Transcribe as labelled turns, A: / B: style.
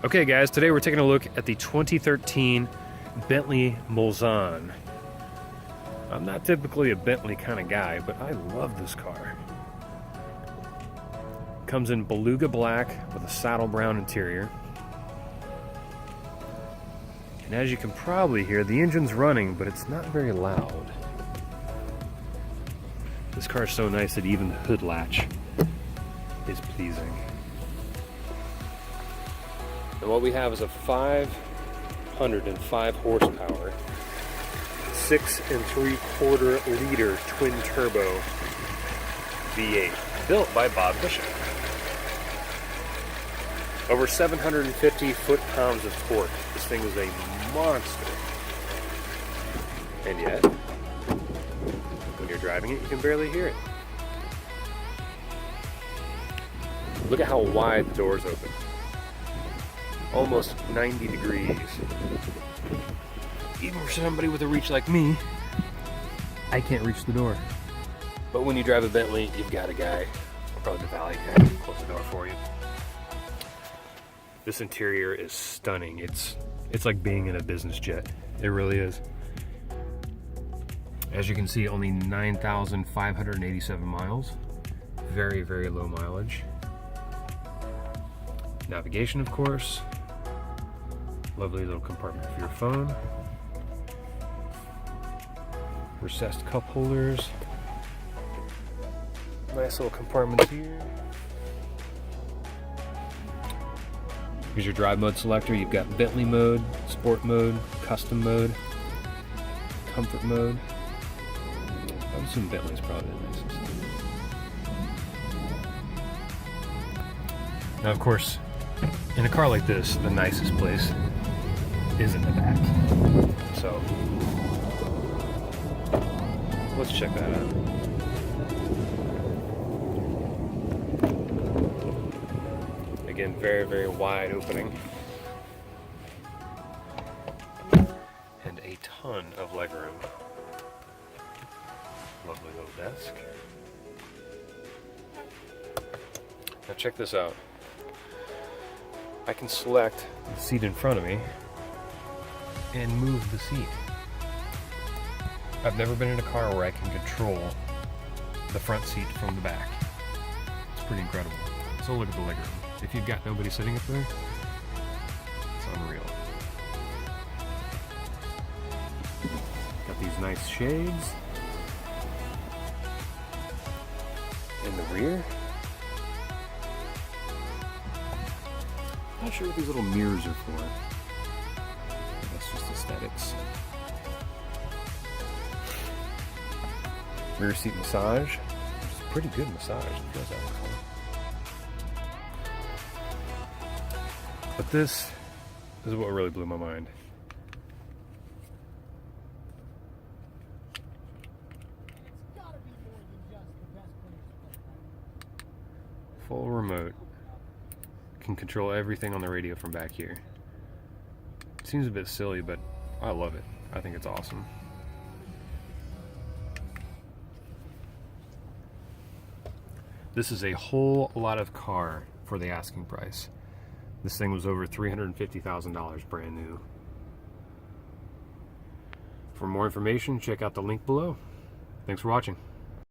A: Okay guys, today we're taking a look at the 2013 Bentley Mulsanne. I'm not typically a Bentley kind of guy, but I love this car. Comes in beluga black with a saddle brown interior. And as you can probably hear, the engine's running, but it's not very loud. This car is so nice that even the hood latch is pleasing. And what we have is a 505 horsepower, 6 3/4 liter twin turbo V8, built by Bob Bishop. Over 750 foot-pounds of torque. This thing is a monster. And yet, when you're driving it, you can barely hear it. Look at how wide the doors open. Almost 90 degrees. Even for somebody with a reach like me, I can't reach the door. But when you drive a Bentley, you've got a guy, probably the valet guy, to close the door for you. This interior is stunning. It's like being in a business jet. It really is. As you can see, only 9,587 miles. Very, very low mileage. Navigation, of course. Lovely little compartment for your phone. Recessed cup holders. Nice little compartments here. Here's your drive mode selector. You've got Bentley mode, sport mode, custom mode, comfort mode. I would assume Bentley's probably the nicest. Now, of course, in a car like this, the nicest place is in the back. So, let's check that out. Again, very, very wide opening. And a ton of legroom. Lovely little desk. Now check this out. I can select the seat in front of me and move the seat. I've never been in a car where I can control the front seat from the back. It's pretty incredible. So look at the legroom. If you've got nobody sitting up there, it's unreal. Got these nice shades. In the rear. Not sure what these little mirrors are for. That's just aesthetics. Rear seat massage. It's a pretty good massage. It feels that way. But this is what really blew my mind. Full remote. Can control everything on the radio from back here. It seems a bit silly, but I love it. I think it's awesome. This is a whole lot of car for the asking price. This thing was over $350,000 brand new. For more information, check out the link below. Thanks for watching.